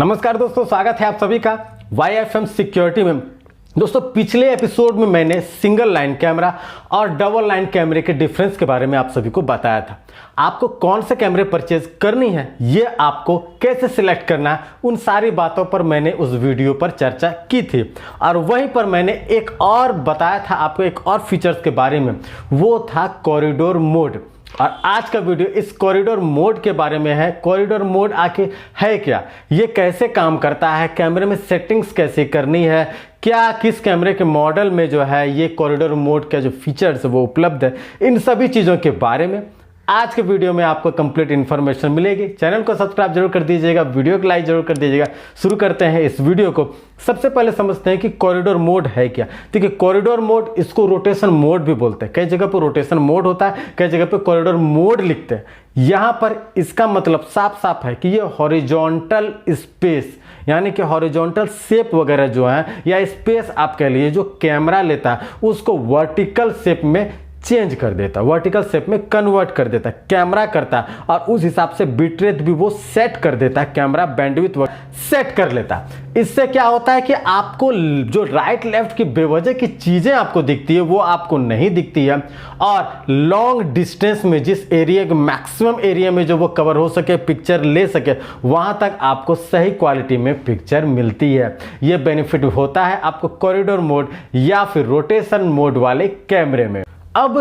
नमस्कार दोस्तों, स्वागत है आप सभी का YFM सिक्योरिटी में। दोस्तों, पिछले एपिसोड में मैंने सिंगल लाइन कैमरा और डबल लाइन कैमरे के डिफरेंस के बारे में आप सभी को बताया था। आपको कौन से कैमरे परचेज करनी है, ये आपको कैसे सिलेक्ट करना है, उन सारी बातों पर मैंने उस वीडियो पर चर्चा की थी। और वहीं पर मैंने एक और बताया था आपको एक और फीचर्स के बारे में, वो था कॉरिडोर मोड। और आज का वीडियो इस कॉरिडोर मोड के बारे में है। कॉरिडोर मोड आके है क्या, ये कैसे काम करता है, कैमरे में सेटिंग्स कैसे करनी है, क्या किस कैमरे के मॉडल में जो है ये कॉरिडोर मोड का जो फीचर्स वो उपलब्ध है, इन सभी चीज़ों के बारे में आज के वीडियो में आपको कंप्लीट इन्फॉर्मेशन मिलेगी। चैनल को सब्सक्राइब जरूर कर दीजिएगा, वीडियो को लाइक जरूर कर दीजिएगा। शुरू करते हैं इस वीडियो को। सबसे पहले समझते हैं कि कॉरिडोर मोड है क्या। देखिए, कॉरिडोर मोड, इसको रोटेशन मोड भी बोलते हैं। कई जगह पर रोटेशन मोड होता है, कई जगह पर कॉरिडोर मोड लिखते हैं। यहाँ पर इसका मतलब साफ साफ है कि ये हॉरिजॉन्टल स्पेस यानी कि हॉरिजॉन्टल शेप वगैरह जो है या स्पेस आप कह लीजिए, जो कैमरा लेता है उसको वर्टिकल शेप में चेंज कर देता, वर्टिकल शेप में कन्वर्ट कर देता कैमरा करता है। और उस हिसाब से बिटरेट भी वो सेट कर देता है, कैमरा बैंडविड्थ सेट कर लेता है। इससे क्या होता है कि आपको जो राइट लेफ्ट की बेवजह की चीजें आपको दिखती है वो आपको नहीं दिखती है। और लॉन्ग डिस्टेंस में जिस एरिया के मैक्सिमम एरिया में जो वो कवर हो सके, पिक्चर ले सके, वहां तक आपको सही क्वालिटी में पिक्चर मिलती है। ये बेनिफिट होता है आपको कॉरिडोर मोड या फिर रोटेशन मोड वाले कैमरे में। अब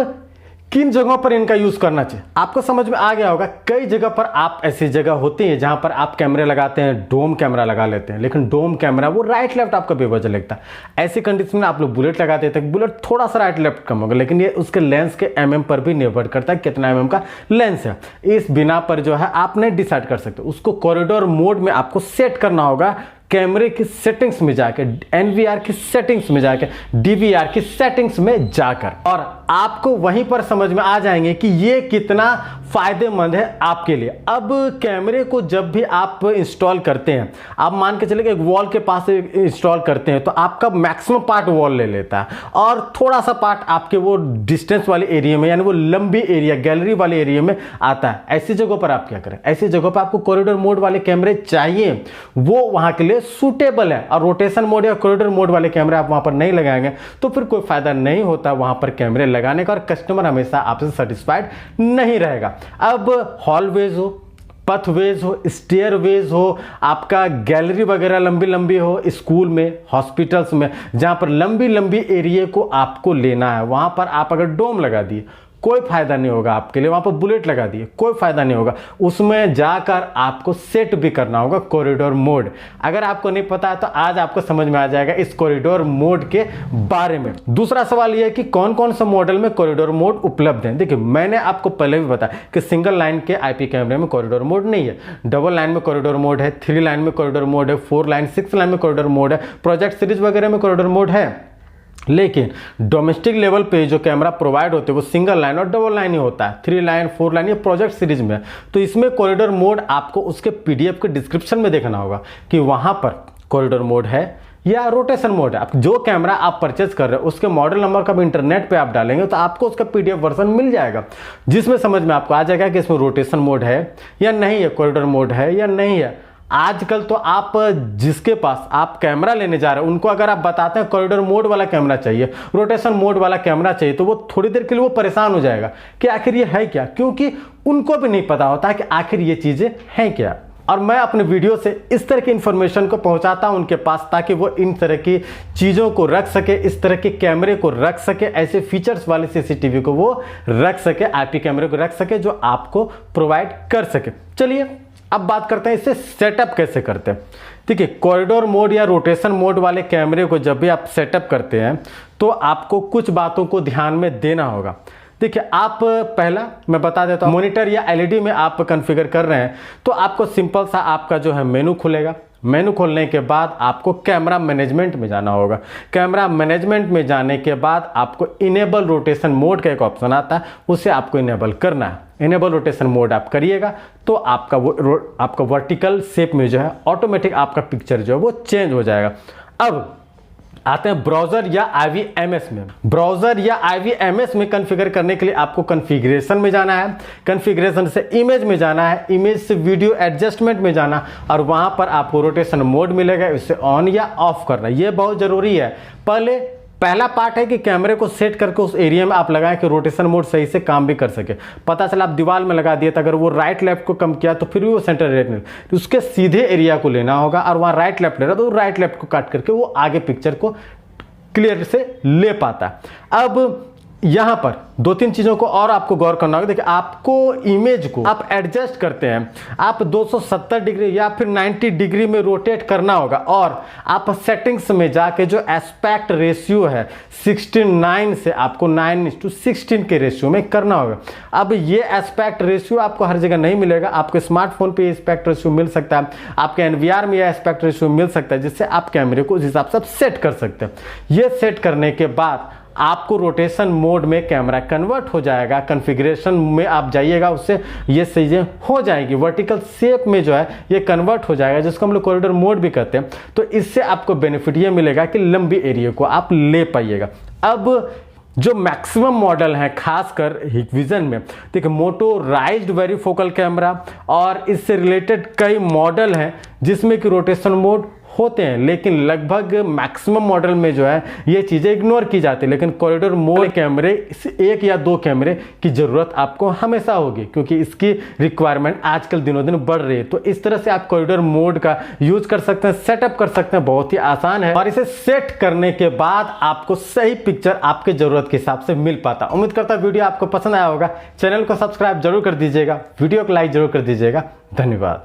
किन जगहों पर इनका यूज करना चाहिए आपको समझ में आ गया होगा। कई जगह पर आप ऐसी जगह होती है जहां पर आप कैमरे लगाते हैं, डोम कैमरा लगा लेते हैं, लेकिन डोम कैमरा वो राइट लेफ्ट आपका बेवजह लगता है। ऐसी कंडीशन में आप लोग बुलेट लगा देते हैं। बुलेट थोड़ा सा राइट लेफ्ट कम होगा, लेकिन ये उसके लेंस के mm पर भी निर्भर करता है कितना mm का लेंस है। इस बिना पर जो है आप नहीं डिसाइड कर सकते। उसको कॉरिडोर मोड में आपको सेट करना होगा, कैमरे की सेटिंग्स में जाकर, NVR की सेटिंग्स में जाकर, DVR की सेटिंग्स में जाकर, और आपको वहीं पर समझ में आ जाएंगे कि ये कितना फायदेमंद है आपके लिए। अब कैमरे को जब भी आप इंस्टॉल करते हैं, आप मान के चले कि एक वॉल के पास इंस्टॉल करते हैं तो आपका मैक्सिमम पार्ट वॉल ले लेता है और थोड़ा सा पार्ट आपके वो डिस्टेंस वाले एरिया में यानी वो लंबी एरिया गैलरी वाले एरिया में आता है। ऐसी जगहों पर आप क्या करें, ऐसी जगहों पर आपको कॉरिडोर मोड वाले कैमरे चाहिए, वो वहां के लिए सूटेबल है। और रोटेशन मोड या कॉरिडोर मोड वाले कैमरे आप वहां पर नहीं लगाएंगे तो फिर कोई फायदा नहीं होता वहां पर कैमरे लगाने का, और कस्टमर हमेशा आपसे सेटिस्फाइड नहीं रहेगा। अब हॉलवेज हो, पथवेज हो, स्टेयरवेज हो, आपका गैलरी वगैरह लंबी लंबी हो, स्कूल में, हॉस्पिटल्स में, जहां पर लंबी लंबी एरिया को आपको लेना है, वहां पर आप अगर डोम लगा दिए कोई फायदा नहीं होगा आपके लिए। वहां पर बुलेट लगा दिए कोई फायदा नहीं होगा। उसमें जाकर आपको सेट भी करना होगा कॉरिडोर मोड। अगर आपको नहीं पता है तो आज आपको समझ में आ जाएगा इस कॉरिडोर मोड के बारे में। दूसरा सवाल यह है कि कौन कौन सा मॉडल में कॉरिडोर मोड उपलब्ध है। देखिए, मैंने आपको पहले भी बताया कि सिंगल लाइन के IP कैमरे में कॉरिडोर मोड नहीं है, डबल लाइन में कॉरिडोर मोड है, 3 लाइन में कॉरिडोर मोड है, 4 लाइन 6 लाइन में कॉरिडोर मोड है, प्रोजेक्ट सीरीज वगैरह में कॉरिडोर मोड है। लेकिन डोमेस्टिक लेवल पे जो कैमरा प्रोवाइड होते हैं वो सिंगल लाइन और डबल लाइन ही होता है, 3 लाइन 4 लाइन ये प्रोजेक्ट सीरीज में। तो इसमें कॉरिडोर मोड आपको उसके PDF के डिस्क्रिप्शन में देखना होगा कि वहां पर कॉरिडोर मोड है या रोटेशन मोड है। आप जो कैमरा आप परचेज कर रहे हो उसके मॉडल नंबर का भी इंटरनेट पे आप डालेंगे तो आपको उसका PDF वर्जन मिल जाएगा, जिसमें समझ में आपको आ जाएगा कि इसमें रोटेशन मोड है या नहीं है, कॉरिडोर मोड है या नहीं है। आजकल तो आप जिसके पास आप कैमरा लेने जा रहे हैं उनको अगर आप बताते हैं कॉरिडोर मोड वाला कैमरा चाहिए, रोटेशन मोड वाला कैमरा चाहिए, तो वो थोड़ी देर के लिए वो परेशान हो जाएगा कि आखिर ये है क्या, क्योंकि उनको भी नहीं पता होता कि आखिर ये चीजें हैं क्या। और मैं अपने वीडियो से इस तरह की इंफॉर्मेशन को पहुंचाता हूं उनके पास ताकि वो इन तरह की चीज़ों को रख सके, इस तरह के कैमरे को रख सके, ऐसे फीचर्स वाले CCTV को वो रख सके, IP कैमरे को रख सके जो आपको प्रोवाइड कर सके। चलिए अब बात करते हैं इससे सेटअप कैसे करते हैं। देखिए, कॉरिडोर मोड या रोटेशन मोड वाले कैमरे को जब भी आप सेटअप करते हैं तो आपको कुछ बातों को ध्यान में देना होगा। देखिए, आप पहला मैं बता देता हूँ, मॉनिटर या LED में आप कॉन्फ़िगर कर रहे हैं तो आपको सिंपल सा आपका जो है मेनू खुलेगा। मेनू खोलने के बाद आपको कैमरा मैनेजमेंट में जाना होगा। कैमरा मैनेजमेंट में जाने के बाद आपको इनेबल रोटेशन मोड का एक ऑप्शन आता है, उसे आपको इनेबल करना है। इनेबल रोटेशन मोड आप करिएगा तो आपका आपका वर्टिकल शेप में जो है ऑटोमेटिक आपका पिक्चर जो है वो चेंज हो जाएगा। अब आते हैं ब्राउजर या IVMS में। ब्राउजर या IVMS में कॉन्फ़िगर करने के लिए आपको कॉन्फ़िगरेशन में जाना है, कॉन्फ़िगरेशन से इमेज में जाना है, इमेज से वीडियो एडजस्टमेंट में जाना और वहां पर आपको रोटेशन मोड मिलेगा, इसे ऑन या ऑफ करना, ये बहुत जरूरी है। पहला पार्ट है कि कैमरे को सेट करके उस एरिया में आप लगाएं कि रोटेशन मोड सही से काम भी कर सके। पता चला आप दीवार में लगा दिए तो अगर वो राइट लेफ्ट को कम किया तो फिर भी वो सेंटर रेट नहीं, तो उसके सीधे एरिया को लेना होगा और वहाँ राइट लेफ्ट ले रहा तो राइट लेफ्ट को काट करके वो आगे पिक्चर को क्लियर से ले पाता। अब यहां पर 2-3 चीजों को और आपको गौर करना होगा। देखिए, आपको इमेज को आप एडजस्ट करते हैं, आप 270 डिग्री या फिर 90 डिग्री में रोटेट करना होगा और आप सेटिंग्स में जाके जो एस्पेक्ट रेशियो है 69 से आपको 9:16 के रेशियो में करना होगा। अब ये एस्पेक्ट रेशियो आपको हर जगह नहीं मिलेगा, आपको स्मार्टफोन पे एस्पेक्ट रेशियो मिल सकता है, आपके NVR में यह एस्पेक्ट रेशियो मिल सकता है, जिससे आप कैमरे को उस हिसाब से सेट कर सकते हैं। ये सेट करने के बाद आपको रोटेशन मोड में कैमरा कन्वर्ट हो जाएगा। कॉन्फ़िगरेशन में आप जाइएगा, उससे ये चीज़ें हो जाएगी, वर्टिकल शेप में जो है ये कन्वर्ट हो जाएगा, जिसको हम लोग कॉरिडोर मोड भी कहते हैं। तो इससे आपको बेनिफिट ये मिलेगा कि लंबी एरिया को आप ले पाइएगा। अब जो मैक्सिमम मॉडल हैं खासकर हिकविजन में, देखिए मोटोराइज्ड वेरीफोकल कैमरा और इससे रिलेटेड कई मॉडल हैं जिसमें कि रोटेशन मोड होते हैं, लेकिन लगभग मैक्सिमम मॉडल में जो है ये चीज़ें इग्नोर की जाती है। लेकिन कॉरिडोर मोड कैमरे, 1 या 2 कैमरे की ज़रूरत आपको हमेशा होगी क्योंकि इसकी रिक्वायरमेंट आजकल दिनों दिन बढ़ रही है। तो इस तरह से आप कॉरिडोर मोड का यूज कर सकते हैं, सेटअप कर सकते हैं, बहुत ही आसान है और इसे सेट करने के बाद आपको सही पिक्चर आपके ज़रूरत के हिसाब से मिल पाता। उम्मीद करता हूं वीडियो आपको पसंद आया होगा। चैनल को सब्सक्राइब जरूर कर दीजिएगा, वीडियो को लाइक जरूर कर दीजिएगा। धन्यवाद।